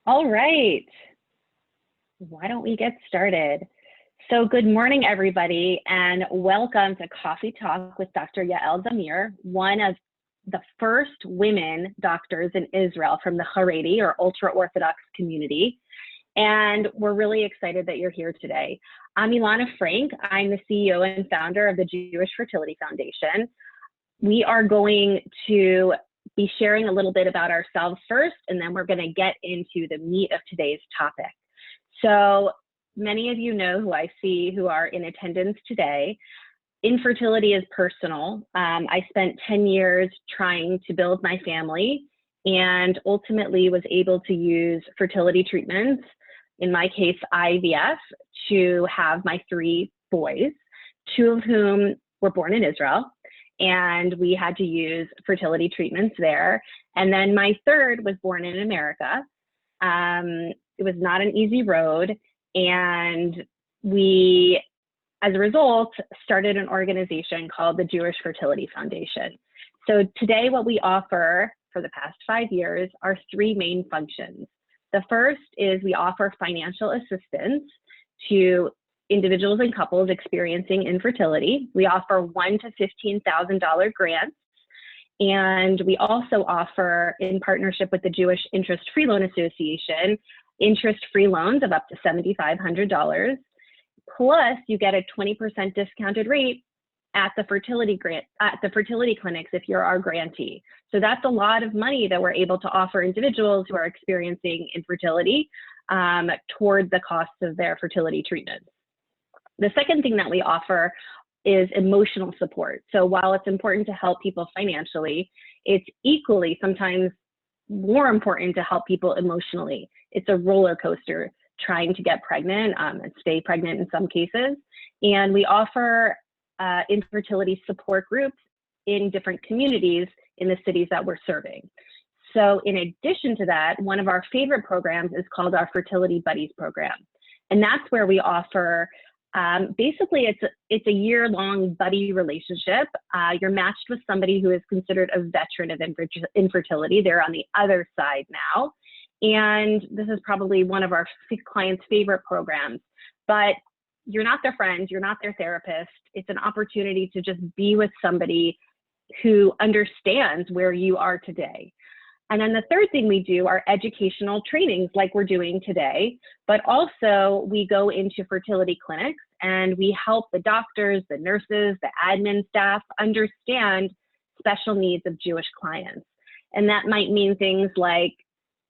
All right, why don't we get started? So good morning, everybody, and welcome to Coffee Talk with Dr. Yael Zamir, one of the first women doctors in Israel from the Haredi or ultra-Orthodox community. And we're really excited that you're here today. I'm Ilana Frank. I'm the CEO and founder of the Jewish Fertility Foundation. We are going to be sharing a little bit about ourselves first, and then we're going to get into the meat of today's topic. So many of you know who I see who are in attendance today. Infertility is personal. I spent 10 years trying to build my family and ultimately was able to use fertility treatments, in my case IVF, to have my 3 boys, 2 of whom were born in Israel. And we had to use fertility treatments there. And then my 3rd was born in America. It was not an easy road. And we, as a result, started an organization called the Jewish Fertility Foundation. So today what we offer for the past 5 years are 3 main functions. The first is we offer financial assistance to individuals and couples experiencing infertility. We offer $1,000 to $15,000 grants. And we also offer, in partnership with the Jewish Interest-Free Loan Association, interest-free loans of up to $7,500. Plus, you get a 20% discounted rate at the fertility clinics if you're our grantee. So that's a lot of money that we're able to offer individuals who are experiencing infertility toward the costs of their fertility treatments. The second thing that we offer is emotional support. So while it's important to help people financially, it's equally, sometimes more important to help people emotionally. It's a roller coaster trying to get pregnant and stay pregnant in some cases. And we offer infertility support groups in different communities in the cities that we're serving. So in addition to that, one of our favorite programs is called our Fertility Buddies program. And that's where we offer basically, it's a year-long buddy relationship. You're matched with somebody who is considered a veteran of infertility. They're on the other side now. And this is probably one of our clients' favorite programs. But you're not their friend, you're not their therapist. It's an opportunity to just be with somebody who understands where you are today. And then the third thing we do are educational trainings like we're doing today, but also we go into fertility clinics and we help the doctors, the nurses, the admin staff understand special needs of Jewish clients. And that might mean things like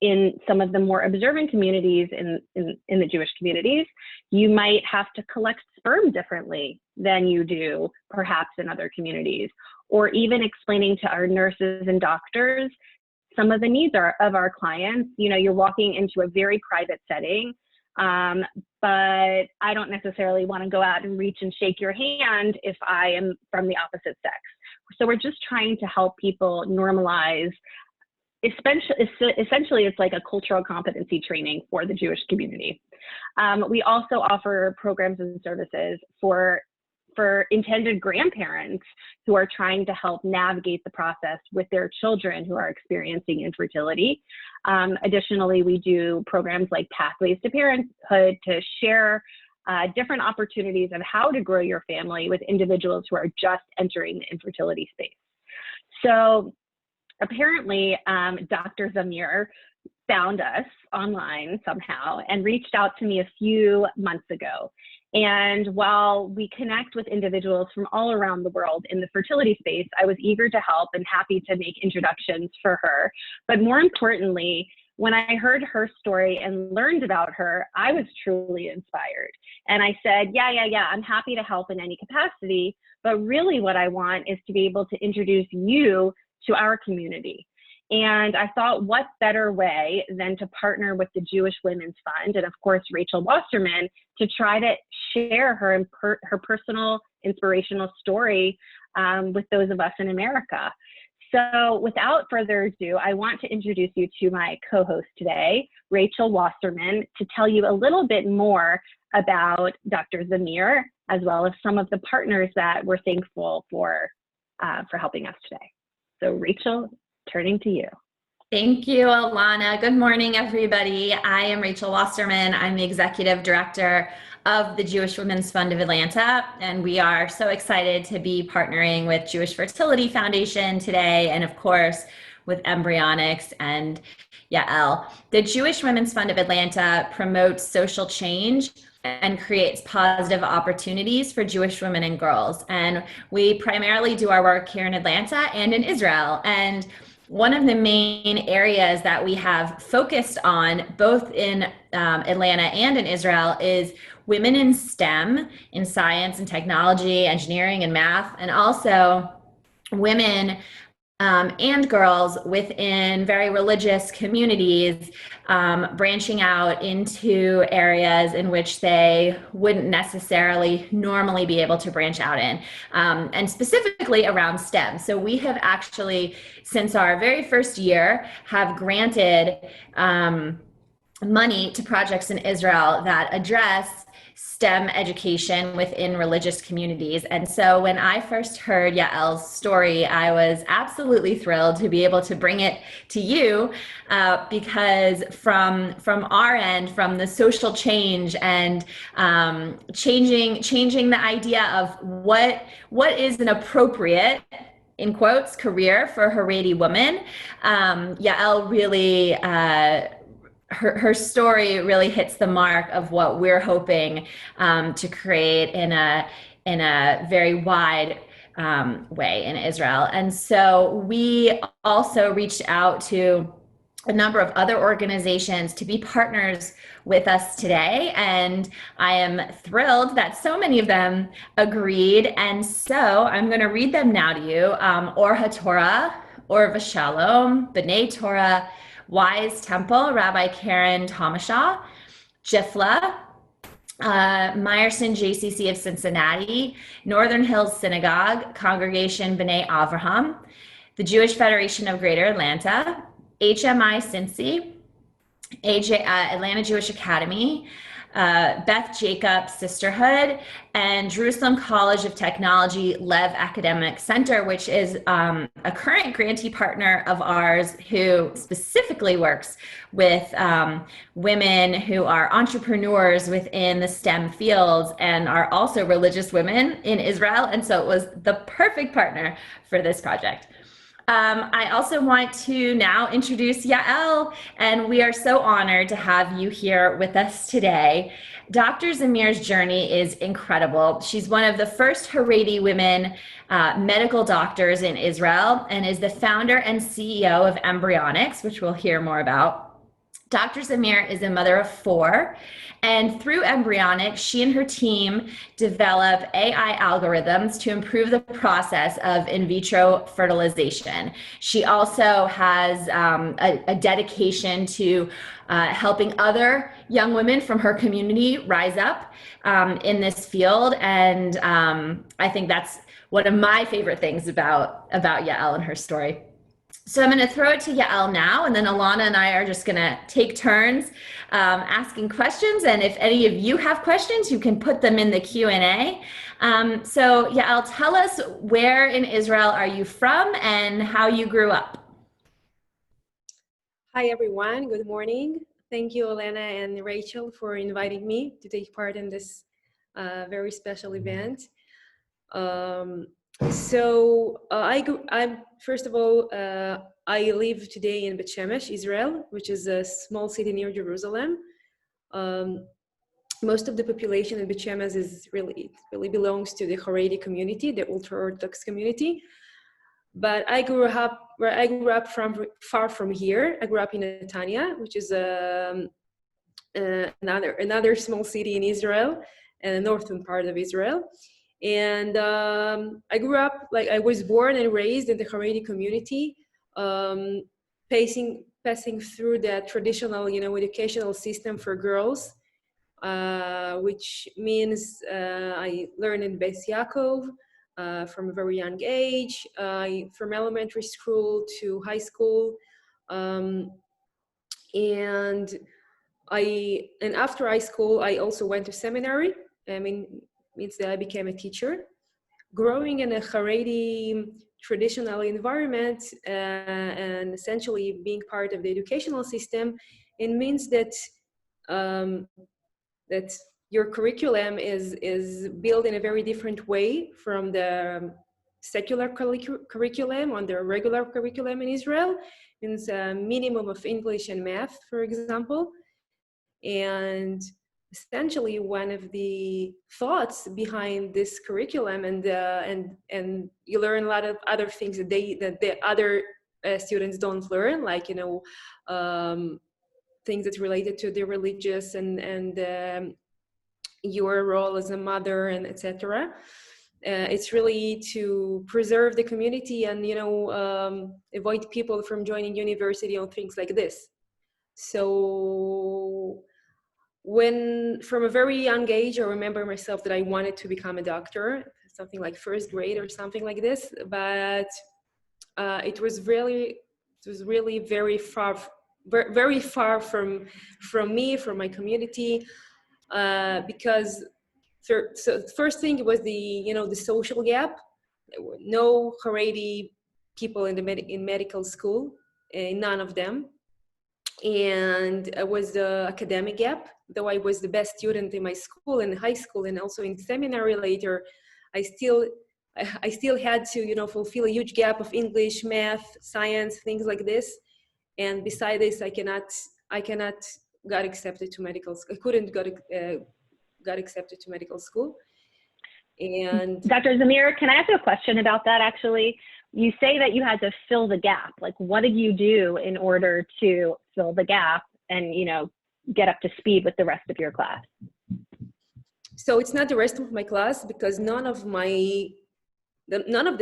in some of the more observant communities in the Jewish communities, you might have to collect sperm differently than you do perhaps in other communities, or even explaining to our nurses and doctors some of the needs of our clients. You know, you're walking into a very private setting, but I don't necessarily want to go out and reach and shake your hand if I am from the opposite sex. So we're just trying to help people normalize. Essentially, it's like a cultural competency training for the Jewish community. We also offer programs and services for intended grandparents who are trying to help navigate the process with their children who are experiencing infertility. Additionally, we do programs like Pathways to Parenthood to share different opportunities of how to grow your family with individuals who are just entering the infertility space. So apparently, Dr. Zamir found us online somehow and reached out to me a few months ago. And while we connect with individuals from all around the world in the fertility space, I was eager to help and happy to make introductions for her. But more importantly, when I heard her story and learned about her, I was truly inspired. And I said, yeah, I'm happy to help in any capacity. But really what I want is to be able to introduce you to our community. And I thought, what better way than to partner with the Jewish Women's Fund and, of course, Rachel Wasserman to try to share her personal inspirational story with those of us in America. So without further ado, I want to introduce you to my co-host today, Rachel Wasserman, to tell you a little bit more about Dr. Zamir, as well as some of the partners that we're thankful for helping us today. So Rachel, turning to you. Thank you, Alana. Good morning, everybody. I am Rachel Wasserman. I'm the Executive Director of the Jewish Women's Fund of Atlanta, and we are so excited to be partnering with Jewish Fertility Foundation today, and of course, with Embryonics and Yael. The Jewish Women's Fund of Atlanta promotes social change and creates positive opportunities for Jewish women and girls. And we primarily do our work here in Atlanta and in Israel. And one of the main areas that we have focused on, both in Atlanta and in Israel, is women in STEM, in science and technology, engineering and math, and also women and girls within very religious communities, branching out into areas in which they wouldn't necessarily normally be able to branch out in, and specifically around STEM. So we have actually, since our very first year, have granted money to projects in Israel that address STEM education within religious communities. And so when I first heard Yael's story, I was absolutely thrilled to be able to bring it to you, because from our end, from the social change and changing the idea of what is an appropriate, in quotes, career for a Haredi woman, Yael really her story really hits the mark of what we're hoping to create in a very wide way in Israel. And so we also reached out to a number of other organizations to be partners with us today. And I am thrilled that so many of them agreed. And so I'm going to read them now to you. Or HaTorah, Or Vashalom, B'nai Torah, Wise Temple, Rabbi Karen Tomashaw, JFF, Meyerson JCC of Cincinnati, Northern Hills Synagogue, Congregation B'nai Avraham, the Jewish Federation of Greater Atlanta, HMI Cincy, Atlanta Jewish Academy, Beth Jacob Sisterhood, and Jerusalem College of Technology Lev Academic Center, which is a current grantee partner of ours who specifically works with women who are entrepreneurs within the STEM fields and are also religious women in Israel. And so it was the perfect partner for this project. I also want to now introduce Yael, and we are so honored to have you here with us today. Dr. Zamir's journey is incredible. She's one of the first Haredi women medical doctors in Israel and is the founder and CEO of Embryonics, which we'll hear more about. Dr. Zamir is a mother of 4, and through Embryonics, she and her team develop AI algorithms to improve the process of in vitro fertilization. She also has a dedication to helping other young women from her community rise up in this field, and I think that's one of my favorite things about Yael and her story. So I'm going to throw it to Yael now, and then Alana and I are just going to take turns asking questions. And if any of you have questions, you can put them in the Q&A. So Yael, tell us, where in Israel are you from and how you grew up? Hi, everyone. Good morning. Thank you, Elena and Rachel, for inviting me to take part in this very special event. First of all, I live today in Bet Shemesh, Israel, which is a small city near Jerusalem. Most of the population in Bet Shemesh really belongs to the Haredi community, the ultra-Orthodox community. But I grew up far from here. I grew up in Netanya, which is another small city in Israel, and the northern part of Israel. And I grew up, I was born and raised in the Haredi community, passing through the traditional, educational system for girls, which means I learned in Beis Yaakov from a very young age, from elementary school to high school, and after high school, I also went to seminary. Means that I became a teacher. Growing in a Haredi traditional environment and essentially being part of the educational system, it means that that your curriculum is built in a very different way from the secular curriculum on the regular curriculum in Israel. It's a minimum of English and math, for example. And essentially one of the thoughts behind this curriculum and you learn a lot of other things that the other students don't learn, like, you know, things that's related to the religious and your role as a mother and etc. It's really to preserve the community and, you know, avoid people from joining university on things like this. So when from a very young age, I remember myself that I wanted to become a doctor, something like first grade or something like this. But it was really very far from me, from my community, because so the first thing was the social gap. There were no Haredi people in medical school, none of them. And it was the academic gap. Though I was the best student in my school, in high school, and also in seminary later, I still had to, you know, fulfill a huge gap of English, math, science, things like this. And beside this, I cannot got accepted to medical school. I couldn't got accepted to medical school. And Dr. Zamir, can I ask you a question about that actually? You say that you had to fill the gap. Like, what did you do in order to fill the gap and, you know, get up to speed with the rest of your class? So it's not the rest of my class, because none of the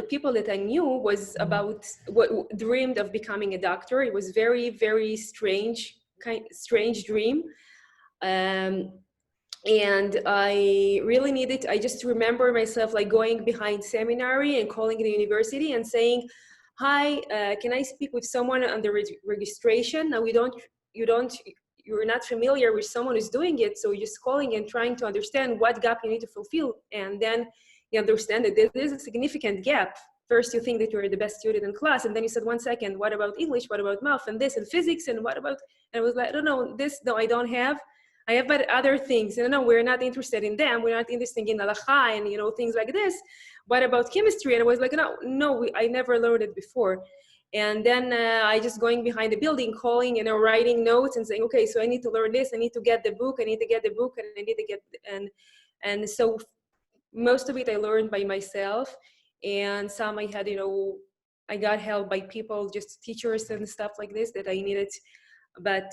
people that I knew was dreamed of becoming a doctor. It was very, very strange dream. And I really I just remember myself like going behind seminary and calling the university and saying, hi, can I speak with someone on the registration? Now you're not familiar with someone who's doing it. So you're just calling and trying to understand what gap you need to fulfill. And then you understand that there's a significant gap. First, you think that you're the best student in class. And then you said, 1 second, what about English? What about math and this and physics? And what about, and I was like, I don't know, this, no, I don't have. I have but other things. And no, we're not interested in them. We're not interested in halacha and, you know, things like this. What about chemistry? And I was like, I never learned it before. And then I just going behind the building, calling, you know, writing notes and saying, okay, so I need to learn this. I need to get the book. I need to get the book, and I need to get, and so most of it I learned by myself. And some I had, you know, I got help by people, just teachers and stuff like this that I needed. But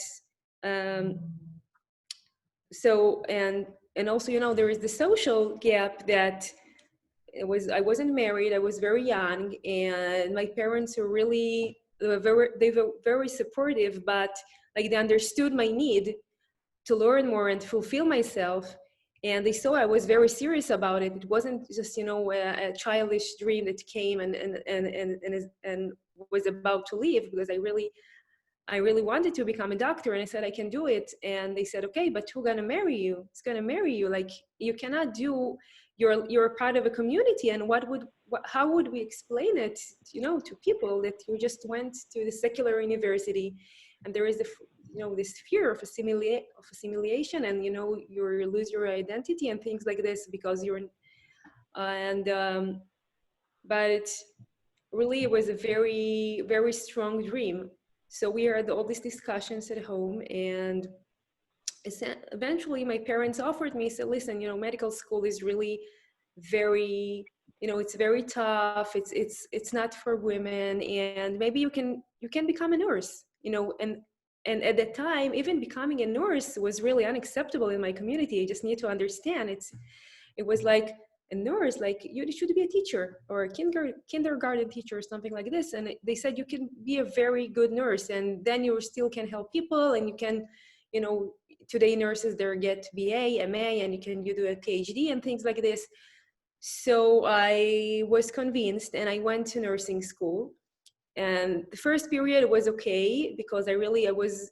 so, and also, you know, there is the social gap that I wasn't married, I was very young, and my parents were really, they were very supportive, but like they understood my need to learn more and fulfill myself. And they saw I was very serious about it. It wasn't just, you know, a childish dream that came and was about to leave, because I really wanted to become a doctor. And I said, I can do it. And they said, okay, but who's gonna marry you? It's gonna marry you. Like, you cannot do, you're part of a community. And how would we explain it, you know, to people that you just went to the secular university and there is this fear of assimilation, and, you know, you lose your identity and things like this because you're, but really it was a very, very strong dream. So we had all these discussions at home, and eventually my parents offered me, said, listen, you know, medical school is really very, you know, it's very tough. It's not for women, and maybe you can become a nurse, you know. And at that time, even becoming a nurse was really unacceptable in my community. You just need to understand it was like a nurse, like you should be a teacher or a kindergarten teacher or something like this. And they said you can be a very good nurse, and then you still can help people, and you can, you know, today nurses there get BA, MA, and you do a PhD and things like this. So I was convinced, and I went to nursing school. And the first period was okay, because I was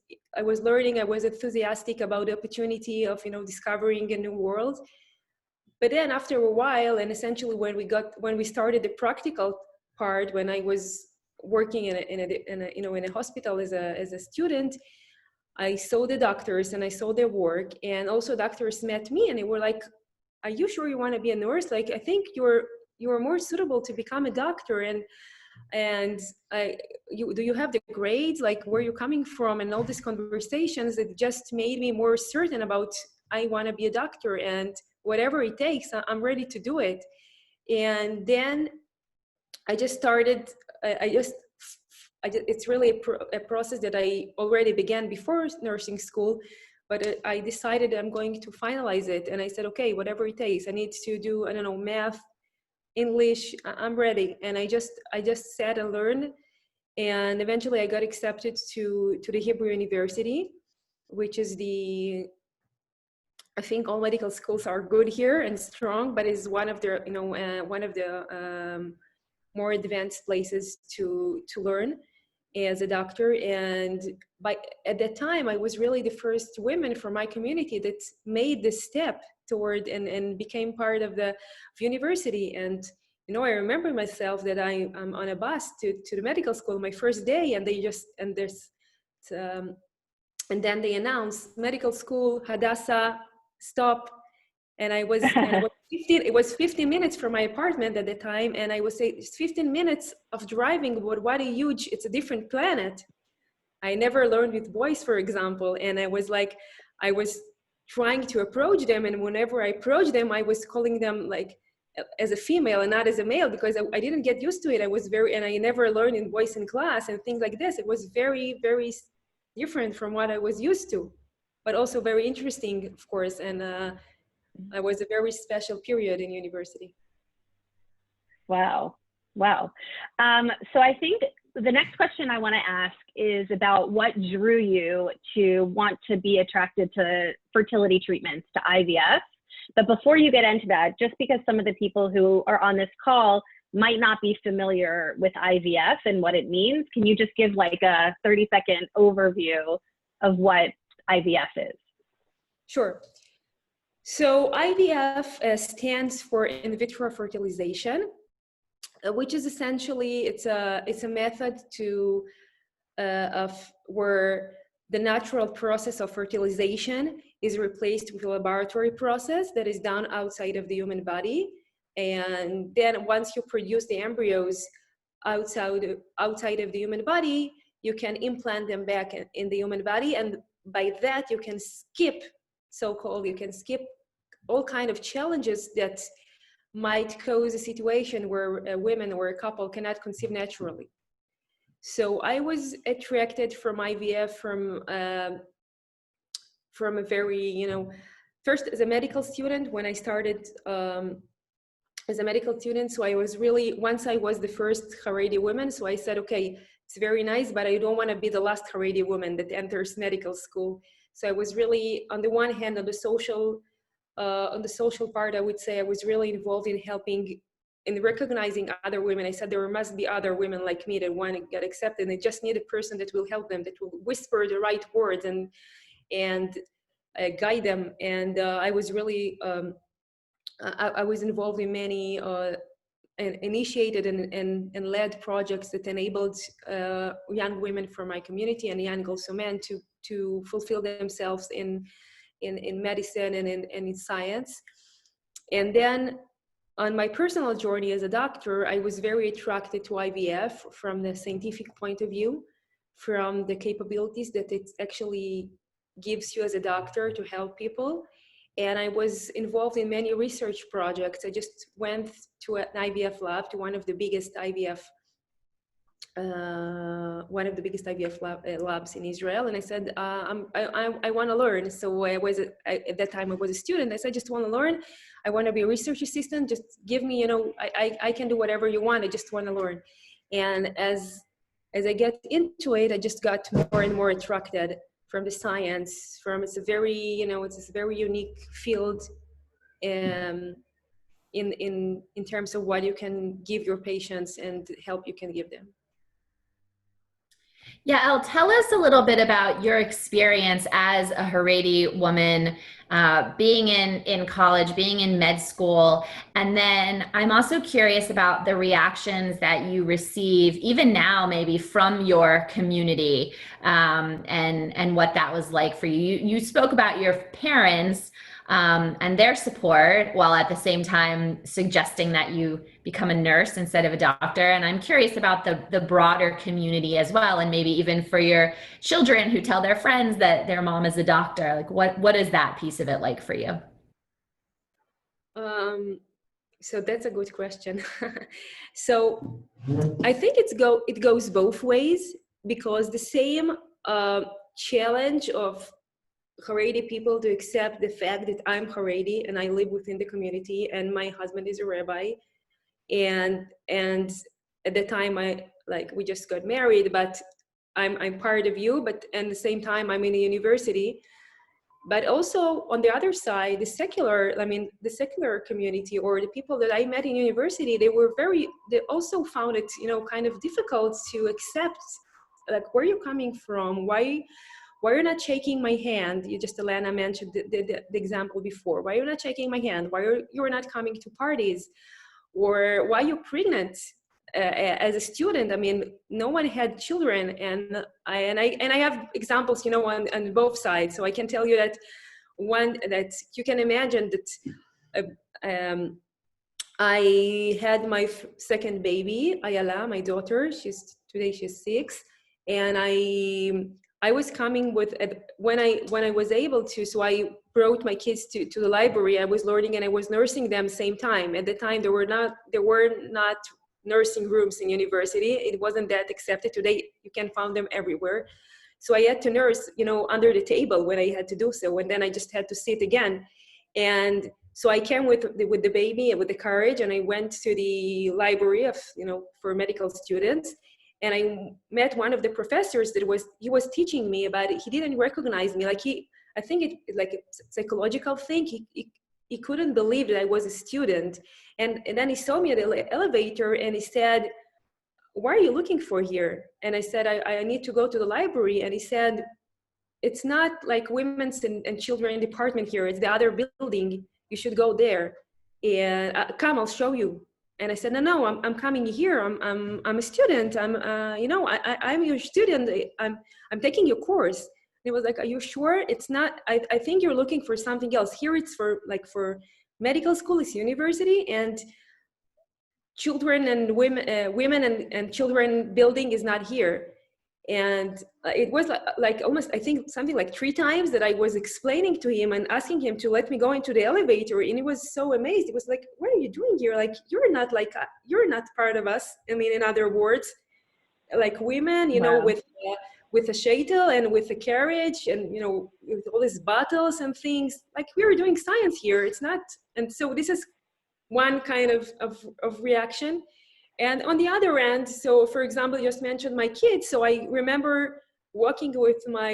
learning, I was enthusiastic about the opportunity of, you know, discovering a new world. But then after a while, and essentially when we started the practical part, when I was working in a hospital as a student, I saw the doctors and I saw their work, and also doctors met me and they were like, "Are you sure you want to be a nurse? Like, I think you're more suitable to become a doctor, and do you have the grades? Like, where you coming from?" And all these conversations that just made me more certain about, I want to be a doctor, and whatever it takes, I'm ready to do it. And then I just started. It's really a process that I already began before nursing school, but I decided I'm going to finalize it. And I said, okay, whatever it takes. I need to do, I don't know, math, English. I'm ready. And I just sat and learned. And eventually I got accepted to the Hebrew University, which is I think all medical schools are good here and strong, but is one of the, one of the more advanced places to learn as a doctor. And at that time, I was really the first woman from my community that made this step toward and became part of the university. And I remember myself that I'm on a bus to the medical school my first day, and and then they announced medical school, Hadassah, stop. And it was 15 minutes from my apartment at the time. And I would say it's 15 minutes of driving, but what a huge, it's a different planet. I never learned with boys, for example. And I was trying to approach them. And whenever I approached them, I was calling them like as a female and not as a male, because I didn't get used to it. And I never learned in voice in class and things like this. It was very, very different from what I was used to, but also very interesting, of course. And it was a very special period in university. Wow. So I think the next question I want to ask is about what drew you to want to be attracted to fertility treatments, to IVF. But before you get into that, just because some of the people who are on this call might not be familiar with IVF and what it means, can you just give like a 30-second overview of what IVF is? Sure. So IVF stands for in vitro fertilization, which is essentially it's a method of where the natural process of fertilization is replaced with a laboratory process that is done outside of the human body. And then once you produce the embryos outside of the human body, you can implant them back in the human body. And by that, you can skip all kind of challenges that might cause a situation where a woman or a couple cannot conceive naturally. So I was attracted from IVF from a very, first as a medical student, when I started as a medical student. So I was once I was the first Haredi woman, so I said, okay, it's very nice, but I don't want to be the last Haredi woman that enters medical school. So I was really, on the one hand, on the social part, I would say I was really involved in helping in recognizing other women. I said there must be other women like me that want to get accepted, and they just need a person that will help them, that will whisper the right words and guide them. And I was really, I was involved in many and initiated and led projects that enabled young women from my community and young also men to fulfill themselves in medicine and in science. And then on my personal journey as a doctor, I was very attracted to IVF from the scientific point of view, from the capabilities that it actually gives you as a doctor to help people. And I was involved in many research projects. I just went to an IVF lab, to one of the biggest IVF labs in Israel, and I said, I want to learn. So at that time I was a student. I said, I just want to learn. I want to be a research assistant. Just give me, I can do whatever you want. I just want to learn. And as I get into it, I just got more and more attracted from the science. It's a very, it's a very unique field. In terms of what you can give your patients and help you can give them. Yael, tell us a little bit about your experience as a Haredi woman, being in college, being in med school, and then I'm also curious about the reactions that you receive, even now, maybe from your community, and what that was like for you. You spoke about your parents and their support, while at the same time suggesting that you become a nurse instead of a doctor. And I'm curious about the broader community as well, and maybe even for your children who tell their friends that their mom is a doctor. Like, what is that piece of it like for you? So that's a good question. So I think it goes both ways, because the same challenge of Haredi people to accept the fact that I'm Haredi and I live within the community and my husband is a rabbi, and at the time we just got married, but I'm part of you, but at the same time I'm in a university. But also on the other side, the secular community, or the people that I met in university, they also found it, kind of difficult to accept, like, where you're coming from, why you're not shaking my hand. You just, Alana mentioned the example before. Why you're not shaking my hand? Why you're not coming to parties? Or why you're pregnant as a student? I mean, no one had children, and I have examples, on both sides. So I can tell you that you can imagine that I had my second baby, Ayala, my daughter. Today she's 6, and I was coming with when I was able to. So I brought my kids to the library. I was learning and I was nursing them same time. At the time, there were not nursing rooms in university. It wasn't that accepted. Today, you can find them everywhere. So I had to nurse, under the table when I had to do so, and then I just had to sit again. And so I came with the baby and with the carriage, and I went to the library of, for medical students. And I met one of the professors he was teaching me about it. He didn't recognize me. I think it's like a psychological thing. He couldn't believe that I was a student. And then he saw me at the elevator and he said, "What are you looking for here?" And I said, I need to go to the library. And he said, "It's not like women's and children department here. It's the other building. You should go there. And come, I'll show you." And I said, no, I'm coming here. I'm a student. I'm your student. I'm taking your course. And he was like, "Are you sure? It's not, I think you're looking for something else. Here it's for medical school, it's university, and children and women and children building is not here." And it was like almost, I think, something like 3 times that I was explaining to him and asking him to let me go into the elevator. And he was so amazed. He was like, "What are you doing here? Like, you're not part of us." I mean, in other words, like women, Wow. with a shaitel and with a carriage and, with all these bottles and things, like, we were doing science here. It's not. And so this is one kind of reaction. And on the other end, so for example, you just mentioned my kids. So I remember walking with my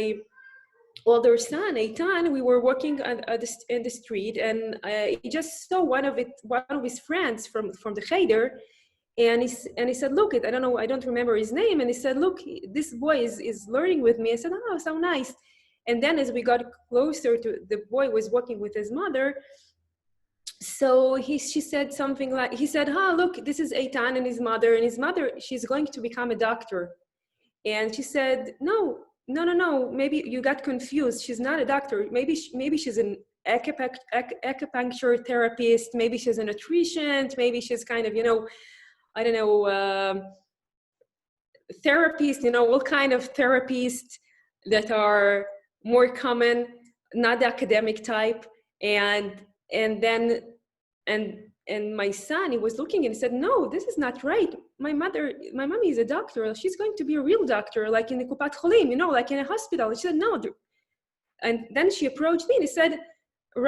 older son, Eitan. We were walking in the street, and he just saw one of his friends from the cheder, and he said, "Look, I don't know, I don't remember his name." And he said, "Look, this boy is learning with me." I said, "Oh, so nice." And then as we got closer to, the boy was walking with his mother. So she said something like, he said, "Look, this is Eitan and his mother, she's going to become a doctor." And she said, no, maybe you got confused. She's not a doctor. Maybe she's an acupuncture therapist. Maybe she's a nutrition. Maybe she's kind of, I don't know, therapist, all kind of therapists that are more common, not the academic type." And then my son, he was looking and he said, "No, this is not right. My mommy is a doctor. She's going to be a real doctor, like in the Kupat Cholim, like in a hospital." She said, "No." And then she approached me and he said,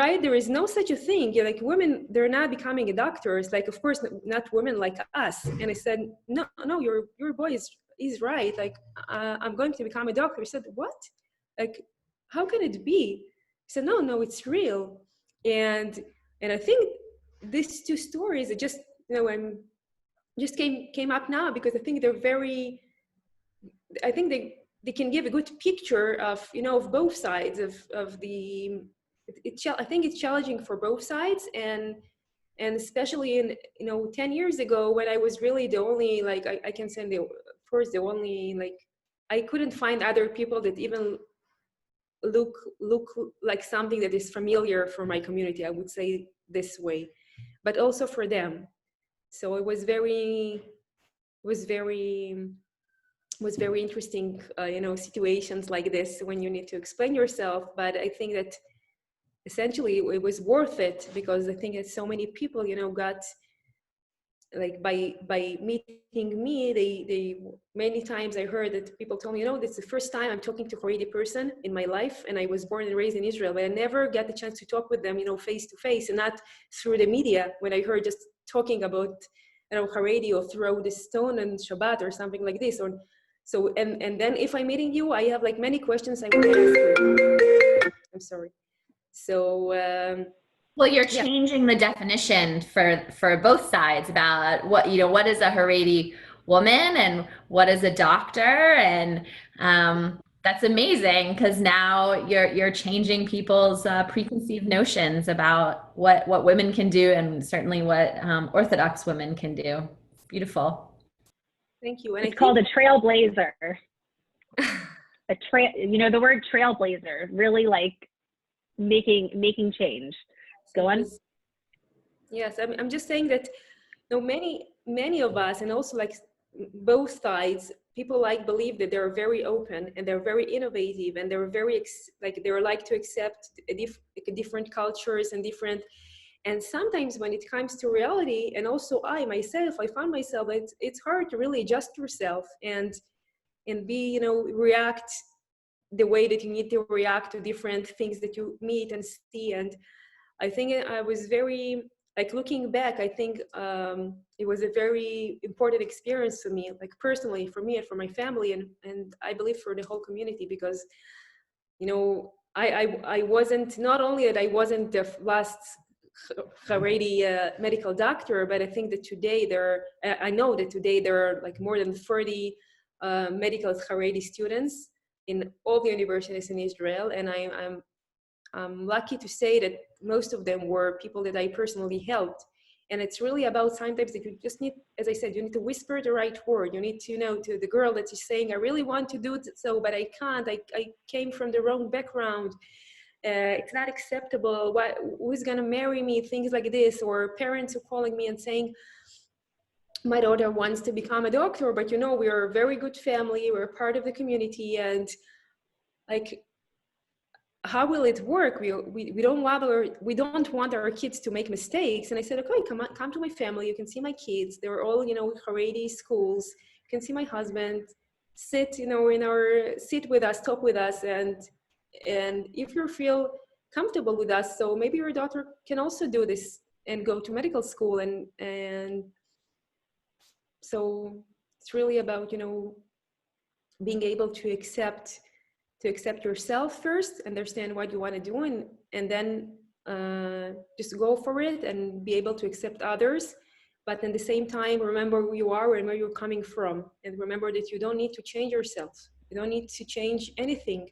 "Right, there is no such a thing. Like, women, they're not becoming doctors. Like, of course, not women like us." And I said, no, your boy is right. Like, I'm going to become a doctor." He said, "What? Like, how can it be?" He said, no, it's real. And I think these 2 stories, it just, just came up now, because I think they they can give a good picture of, of both sides of the, I think it's challenging for both sides. And especially in, 10 years ago, when I was really the only, like, I can say the first, the only, like, I couldn't find other people that even look like something that is familiar for my community, I would say this way, but also for them. So it was very interesting, situations like this when you need to explain yourself. But I think that essentially it was worth it, because I think that so many people, got, like, by meeting me, they many times I heard that people told me, this is the first time I'm talking to a Haredi person in my life, and I was born and raised in Israel, but I never get the chance to talk with them, face to face, and not through the media, when I heard just talking about, Haredi, or throw the stone and Shabbat or something like this. Or so, and then if I'm meeting you, I have like many questions I want to ask you. I'm sorry. So well, you're changing the definition for both sides about what, what is a Haredi woman and what is a doctor, and that's amazing, because now you're changing people's preconceived notions about what women can do, and certainly what Orthodox women can do. It's beautiful. Thank you. And it's called a trailblazer. The word trailblazer, really, like, making change. Go on. Yes, I'm just saying that, many of us, and also like both sides, people like believe that they're very open and they're very innovative, and they're very they're like to accept different cultures and different. And sometimes when it comes to reality, and also I found myself, it's hard to really adjust yourself and be, react the way that you need to react to different things that you meet and see. And I think I was very, like, looking back, I think it was a very important experience for me, like personally, for me and for my family, and I believe for the whole community, because, I wasn't, not only that I wasn't the last Haredi medical doctor, but I think that today I know that today there are like more than 30 medical Haredi students in all the universities in Israel, and I'm lucky to say that most of them were people that I personally helped. And it's really about sometimes that you just need, as I said, you need to whisper the right word. You need to, to the girl that is saying, I really want to do so, but I can't. I came from the wrong background. It's not acceptable. Who's going to marry me? Things like this. Or parents are calling me and saying, my daughter wants to become a doctor, but we are a very good family. We're part of the community. And like, how will it work? We don't want our kids to make mistakes. And I said, okay, come to my family. You can see my kids. They're all, Haredi schools. You can see my husband. Sit, sit with us, talk with us. And if you feel comfortable with us, so maybe your daughter can also do this and go to medical school. And so it's really about, being able to accept yourself first, understand what you want to do, and then just go for it and be able to accept others. But at the same time, remember who you are and where you're coming from. And remember that you don't need to change yourself. You don't need to change anything.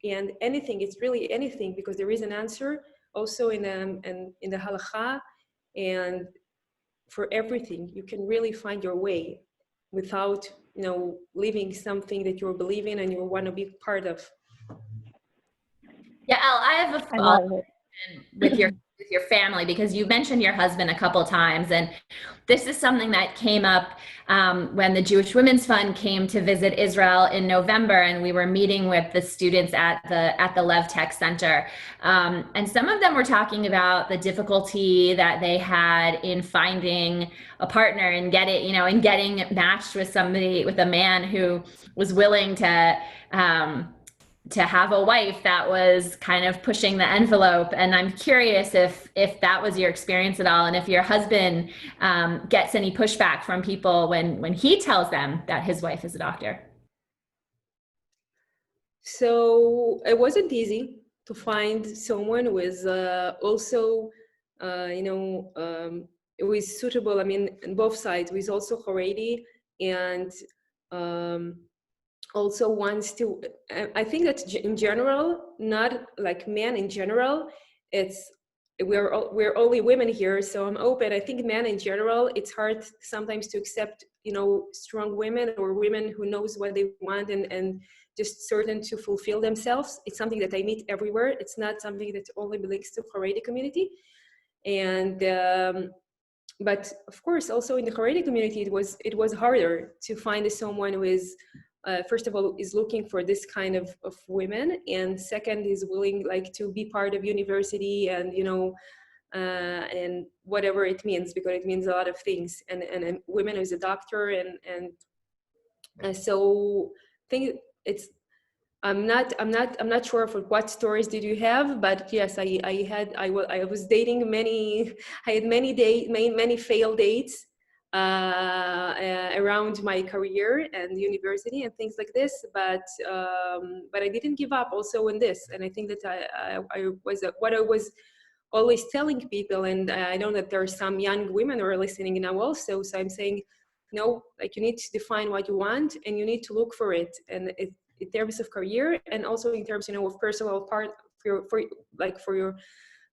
And anything, it's really anything, because there is an answer also in the halakha. And for everything, you can really find your way without, leaving something that you're believing and you want to be part of. Yeah, I have a follow-up with your family, because you mentioned your husband a couple times, and this is something that came up when the Jewish Women's Fund came to visit Israel in November, and we were meeting with the students at the Lev Tech Center, and some of them were talking about the difficulty that they had in finding a partner and getting matched with a man who was willing to have a wife that was kind of pushing the envelope. And I'm curious if that was your experience at all, and if your husband gets any pushback from people when he tells them that his wife is a doctor. So it wasn't easy to find someone with also, it was suitable. I mean, on both sides, with also Haredi and also wants to, I think that in general, not like men in general, it's, we're only women here, so I'm open. I think men in general, it's hard sometimes to accept, you know, strong women or women who knows what they want and just certain to fulfill themselves. It's something that I meet everywhere. It's not something that only belongs to Haredi community. And but of course, also in the Haredi community, it was harder to find someone who is, first of all, is looking for this kind of women, and second is willing like to be part of university and, you know, and whatever it means, because it means a lot of things. And women as a doctor and so I think it's, I'm not sure for what stories did you have, but yes, I was dating many, I had many failed dates around my career and university and things like this, but I didn't give up also in this. And I think that I was, what I was always telling people, and I know that there are some young women who are listening now also, so I'm saying, no, like you need to define what you want and you need to look for it. And in terms of career and also in terms, you know, of personal part for your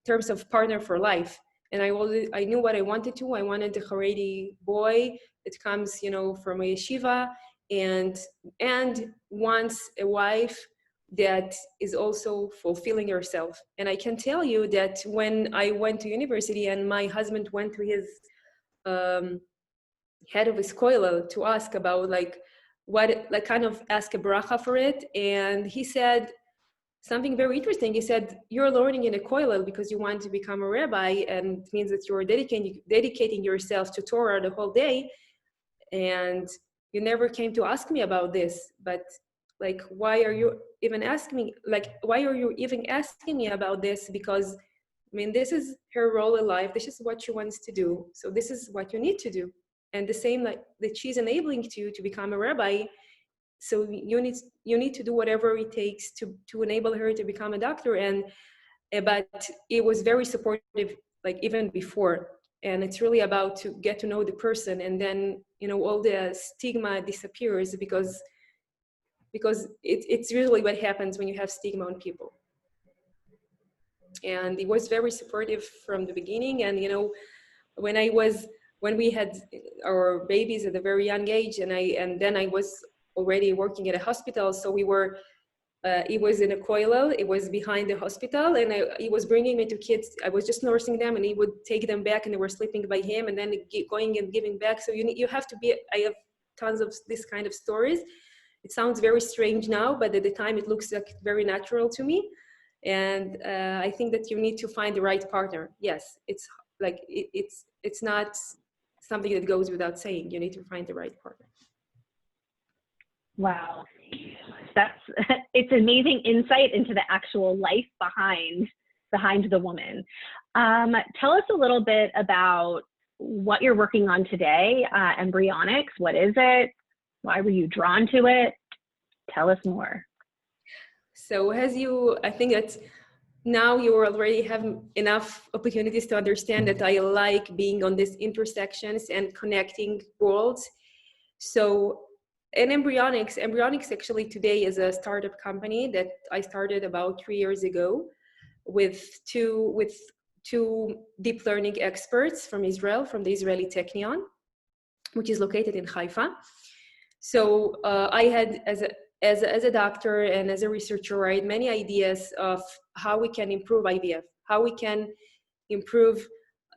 terms of partner for life. And I knew what I wanted to. I wanted a Haredi boy that comes, you know, from a yeshiva and wants a wife that is also fulfilling herself. And I can tell you that when I went to university and my husband went to his head of his koilel to ask about like what, like kind of ask a bracha for it, and he said something very interesting. He said, you're learning in a koilel because you want to become a rabbi, and it means that you're dedicating yourself to Torah the whole day, and you never came to ask me about this. But like, why are you even asking me, like, why are you even asking me about this? Because I mean, this is her role in life, this is what she wants to do, so this is what you need to do. And the same, like that she's enabling you to become a rabbi, so you need to do whatever it takes to enable her to become a doctor. And but it was very supportive, like even before. And it's really about to get to know the person, and then, you know, all the stigma disappears, because it's usually what happens when you have stigma on people. And it was very supportive from the beginning. And, you know, when we had our babies at a very young age, and then I was already working at a hospital, so we were, it was in a koilel, it was behind the hospital, and he was bringing me to kids. I was just nursing them, and he would take them back, and they were sleeping by him, and then going and giving back. So you have to be, I have tons of this kind of stories. It sounds very strange now, but at the time it looks like very natural to me. And I think that you need to find the right partner. Yes, it's like, it's not something that goes without saying. You need to find the right partner. Wow, it's amazing insight into the actual life behind the woman. Tell us a little bit about what you're working on today. Embryonics, what is it? Why were you drawn to it? Tell us more. So I think that now you already have enough opportunities to understand that I like being on these intersections and connecting worlds. So in Embryonics actually today is a startup company that I started about 3 years ago with two deep learning experts from Israel, from the Israeli Technion, which is located in Haifa. So I had, as a doctor and as a researcher, I had many ideas of how we can improve IVF, how we can improve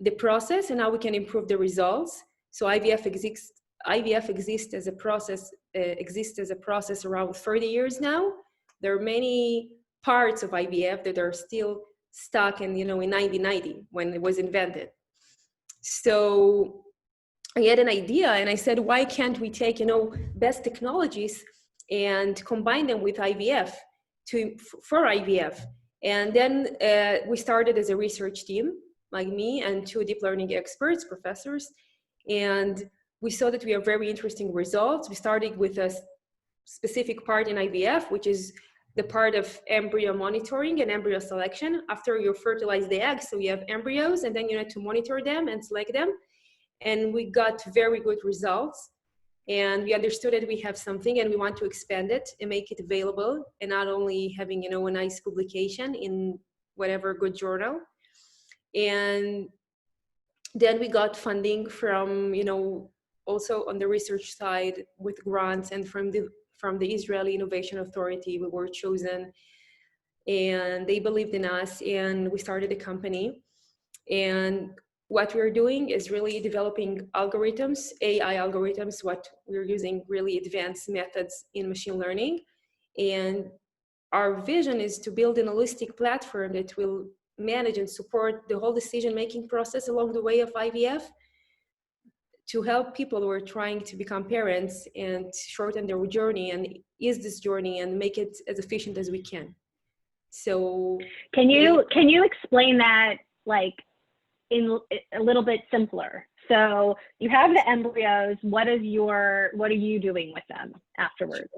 the process, and how we can improve the results. So IVF exists as a process around 30 years now. There are many parts of IVF that are still stuck in, you know, in 1990 when it was invented. So I had an idea, and I said, why can't we take, you know, best technologies and combine them with IVF for IVF? And then we started as a research team, like me and two deep learning experts, professors, and we saw that we have very interesting results. We started with a specific part in IVF, which is the part of embryo monitoring and embryo selection. After you fertilize the eggs, so you have embryos, and then you need to monitor them and select them. And we got very good results. And we understood that we have something and we want to expand it and make it available, and not only having, you know, a nice publication in whatever good journal. And then we got funding from, you know, also on the research side with grants, and from the Israeli Innovation Authority, we were chosen, and they believed in us, and we started a company. And what we're doing is really developing algorithms, AI algorithms. What we're using really advanced methods in machine learning. And our vision is to build an holistic platform that will manage and support the whole decision-making process along the way of IVF, to help people who are trying to become parents and shorten their journey and ease this journey and make it as efficient as we can. So can you explain that, like, in a little bit simpler? So you have the embryos. What are you doing with them afterwards?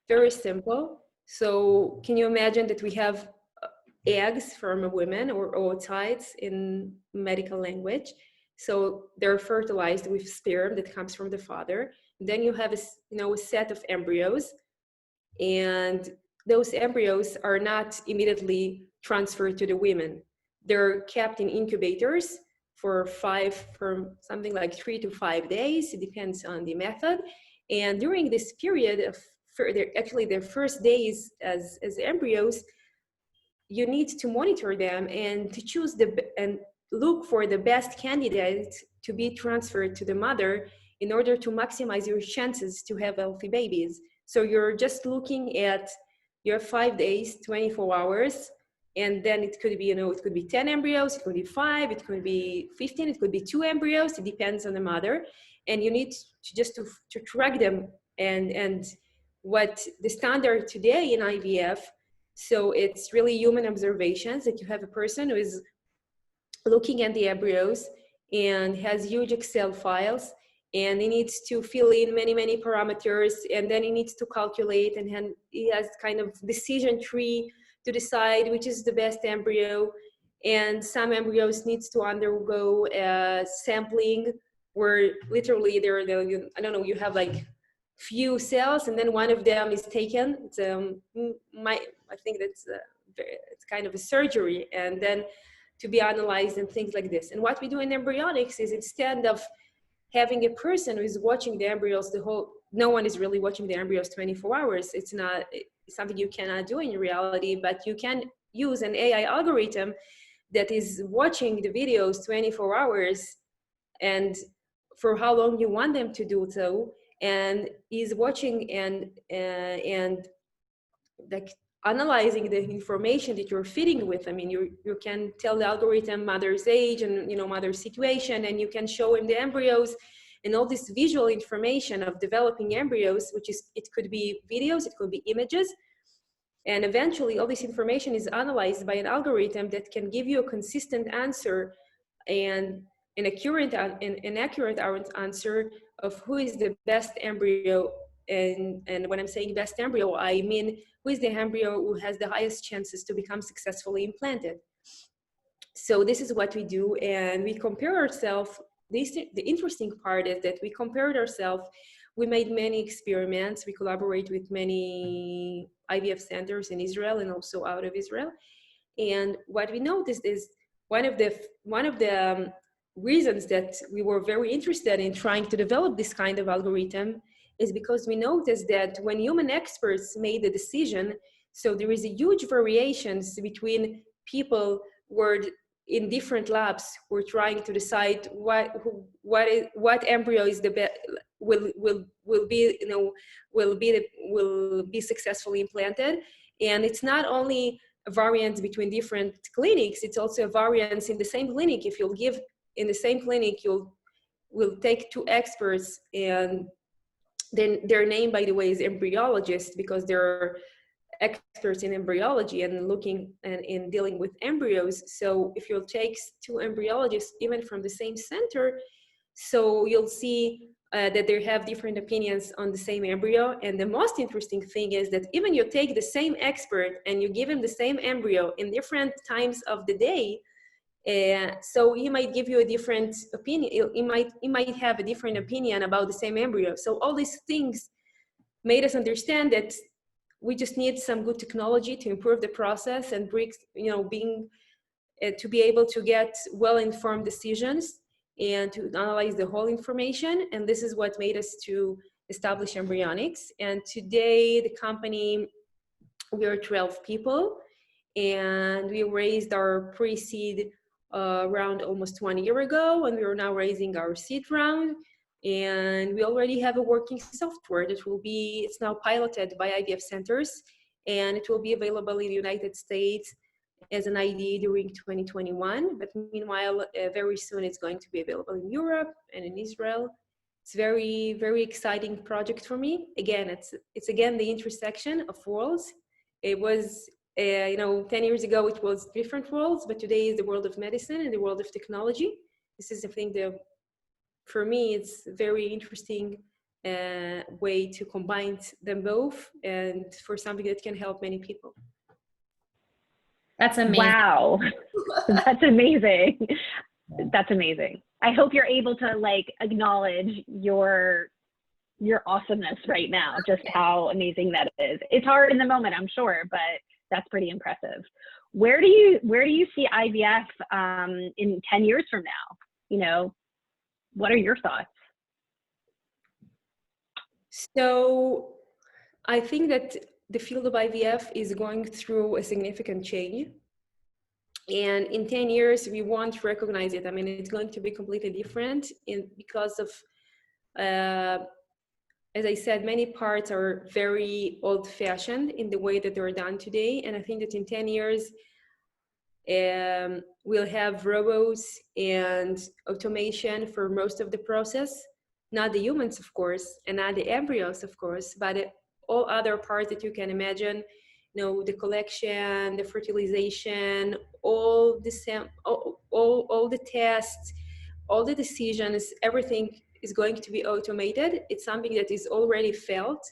Very simple. So can you imagine that we have eggs from a woman, or oocytes in medical language? So they're fertilized with sperm that comes from the father. Then you have a set of embryos, and those embryos are not immediately transferred to the women. They're kept in incubators for something like 3 to 5 days. It depends on the method. And during this period of their first days as embryos, you need to monitor them and to choose and look for the best candidate to be transferred to the mother in order to maximize your chances to have healthy babies. So you're just looking at your 5 days, 24 hours, and then it could be, it could be 10 embryos, it could be 5, it could be 15, it could be 2 embryos. It depends on the mother, and you need to track them. And what the standard today in IVF, so it's really human observations, that you have a person who is looking at the embryos and has huge Excel files, and he needs to fill in many parameters, and then he needs to calculate, and he has kind of decision tree to decide which is the best embryo. And some embryos needs to undergo sampling, where literally you have like few cells, and then one of them is taken. It's I think it's kind of a surgery, and then to be analyzed and things like this. And what we do in embryonics is, instead of having a person who is watching the embryos no one is really watching the embryos 24 hours. It's something you cannot do in reality, but you can use an AI algorithm that is watching the videos 24 hours and for how long you want them to do so, and is watching and like analyzing the information that you're feeding with. I mean, you can tell the algorithm mother's age and mother's situation, and you can show him the embryos and all this visual information of developing embryos, it could be videos, it could be images. And eventually all this information is analyzed by an algorithm that can give you a consistent answer and an accurate answer of who is the best embryo. And when I'm saying best embryo, I mean who is the embryo who has the highest chances to become successfully implanted. So this is what we do, and we compare ourselves. The interesting part is that we compared ourselves. We made many experiments. We collaborate with many IVF centers in Israel and also out of Israel. And what we noticed is one of the reasons that we were very interested in trying to develop this kind of algorithm is because we noticed that when human experts made the decision, so there is a huge variations between people were in different labs who are trying to decide what embryo is the best, will be successfului implanted. And it's not only a variance between different clinics, it's also a variance in the same clinic. If you'll give in the same clinic, will take 2 experts, and then their name, by the way, is embryologists, because they're experts in embryology and looking and in dealing with embryos. So if you'll take 2 embryologists, even from the same center, so you'll see that they have different opinions on the same embryo. And the most interesting thing is that even you take the same expert and you give him the same embryo in different times of the day, So he might give you a different opinion. He might have a different opinion about the same embryo. So all these things made us understand that we just need some good technology to improve the process and bring, to be able to get well-informed decisions and to analyze the whole information. And this is what made us to establish Embryonics. And today the company, we are 12 people, and we raised our pre-seed round almost 1 year ago, and we are now raising our seed round. And we already have a working software that it's now piloted by IVF centers, and it will be available in the United States as an ID during 2021. But meanwhile, very soon it's going to be available in Europe and in Israel. It's very, very exciting project for me. Again, it's again the intersection of worlds. It was, 10 years ago it was different worlds, but today is the world of medicine and the world of technology. This is, I think, for me, it's a very interesting way to combine them both, and for something that can help many people. That's amazing. Wow. That's amazing. That's amazing. I hope you're able to acknowledge your awesomeness right now, just how amazing that is. It's hard in the moment, I'm sure, but that's pretty impressive. Where do you see IVF in 10 years from now? What are your thoughts? So I think that the field of IVF is going through a significant change. And in 10 years, we won't recognize it. I mean, it's going to be completely different because of, as I said, many parts are very old-fashioned in the way that they're done today. And I think that in 10 years, we'll have robots and automation for most of the process, not the humans, of course, and not the embryos, of course, but all other parts that you can imagine, the collection, the fertilization, all the tests, all the decisions, everything is going to be automated. It's something that is already felt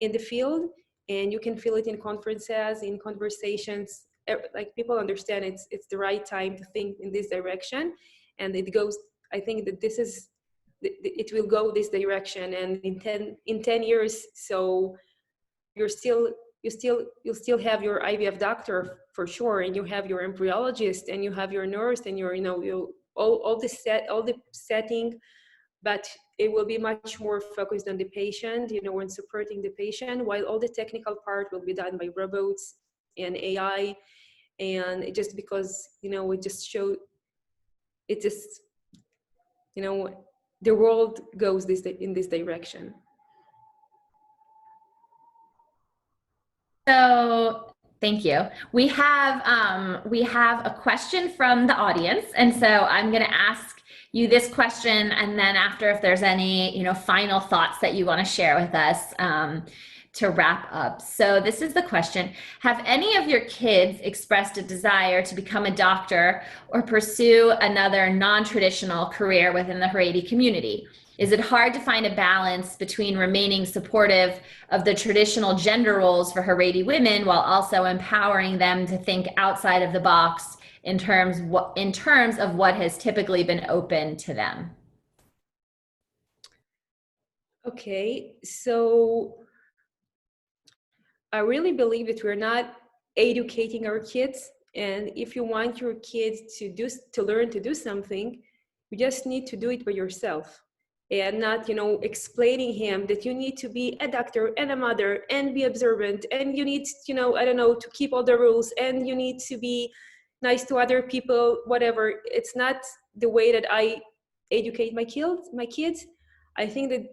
in the field, and you can feel it in conferences, in conversations. Like, people understand it's the right time to think in this direction, and it goes. I think that it will go this direction, and in 10 years, so you'll still have your IVF doctor for sure, and you have your embryologist, and you have your nurse, and your all the setting, but it will be much more focused on the patient, when supporting the patient, while all the technical part will be done by robots and AI. And it just because, it just showed, it just, the world goes in this direction. So thank you. We have a question from the audience, and so I'm going to ask you this question, and then after, if there's any final thoughts that you want to share with us to wrap up. So this is the question: have any of your kids expressed a desire to become a doctor or pursue another non-traditional career within the Haredi community? Is it hard to find a balance between remaining supportive of the traditional gender roles for Haredi women while also empowering them to think outside of the box in terms of what has typically been open to them? Okay, so I really believe that we're not educating our kids, and if you want your kids to learn to do something, you just need to do it by yourself. And not, explaining him that you need to be a doctor and a mother and be observant, and you need, to keep all the rules, and you need to be nice to other people, whatever. It's not the way that I educate my kids. I think that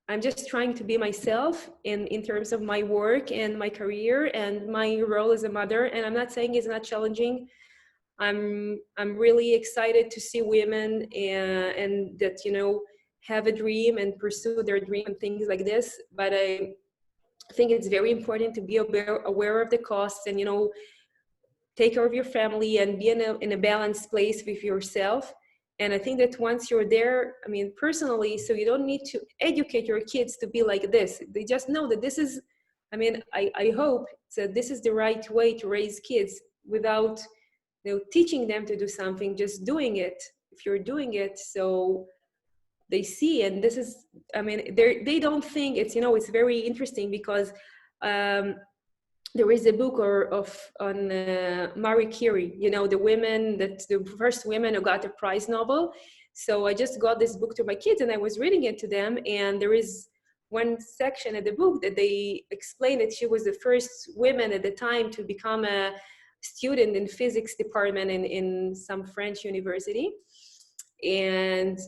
I'm just trying to be myself in terms of my work and my career and my role as a mother. And I'm not saying it's not challenging. I'm really excited to see women and that, have a dream and pursue their dream and things like this. But I think it's very important to be aware of the costs and, take care of your family and be in a balanced place with yourself. And I think that once you're there, personally, so you don't need to educate your kids to be like this. They just know that this is, I hope that this is the right way to raise kids without teaching them to do something, just doing it. If you're doing it, so they see, and this is, I mean, they don't think it's, it's very interesting because there is a book on Marie Curie, the first women who got a prize Nobel. So I just got this book to my kids and I was reading it to them, and there is one section of the book that they explained that she was the first woman at the time to become a student in physics department in some French university. And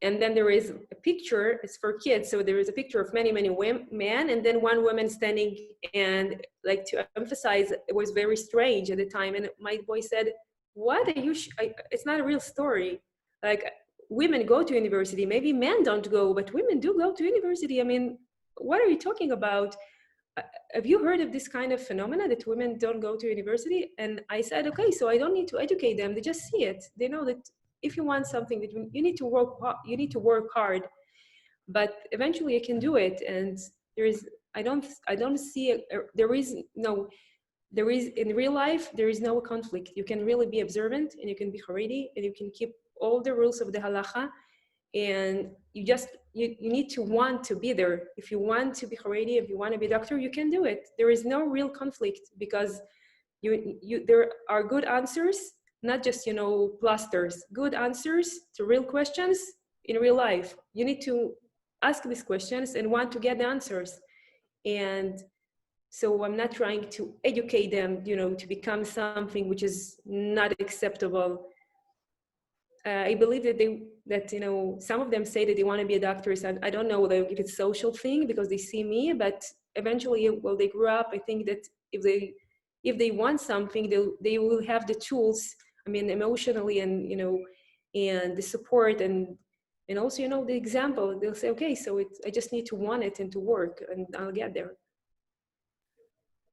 then there is a picture, it's for kids, so there is a picture of many men, and then one woman standing, and like to emphasize, it was very strange at the time. And my boy said, what are you, it's not a real story. Like, women go to university, maybe men don't go, but women do go to university. I mean, what are you talking about? Have you heard of this kind of phenomena that women don't go to university? And I said, okay, so I don't need to educate them, they just see it. They know that if you want something, that you need to work hard, but eventually you can do it. And I don't see there is in real life, there is no conflict. You can really be observant, and you can be haredi, and you can keep all the rules of the halacha, and you need to want to be there. If you want to be haredi, if you want to be a doctor, you can do it. There is no real conflict, because there are good answers, not just, plasters, good answers to real questions in real life. You need to ask these questions and want to get the answers. And so I'm not trying to educate them, to become something which is not acceptable. I believe that some of them say that they want to be a doctor. So I don't know if it's a social thing because they see me, but eventually, while they grow up, I think that if they want something, they will have the tools, I mean, emotionally, and and the support, and also, the example. They'll say, okay, so I just need to want it and to work, and I'll get there.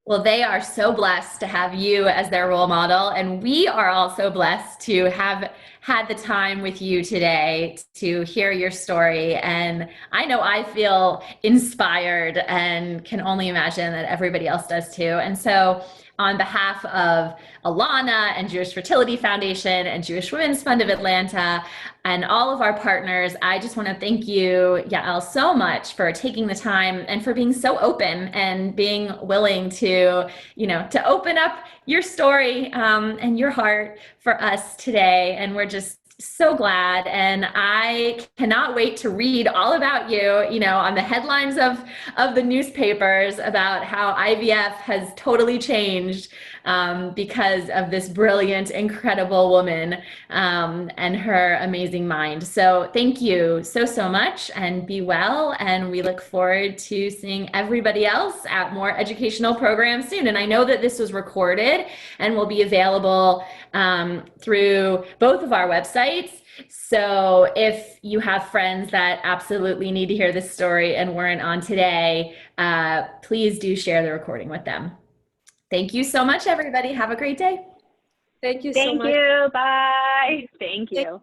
Well, they are so blessed to have you as their role model, and we are also blessed to have had the time with you today to hear your story. And I know I feel inspired, and can only imagine that everybody else does too. And so on behalf of Alana and Jewish Fertility Foundation and Jewish Women's Fund of Atlanta and all of our partners, I just want to thank you, Yael, so much for taking the time and for being so open and being willing to, to open up your story and your heart for us today. And we're just so glad, and I cannot wait to read all about you, on the headlines of the newspapers about how IVF has totally changed because of this brilliant, incredible woman and her amazing mind. So thank you so much, and be well. And we look forward to seeing everybody else at more educational programs soon. And I know that this was recorded and will be available through both of our websites. So if you have friends that absolutely need to hear this story and weren't on today, please do share the recording with them. Thank you so much, everybody. Have a great day. Thank you so much. Thank you. Bye. Thank you.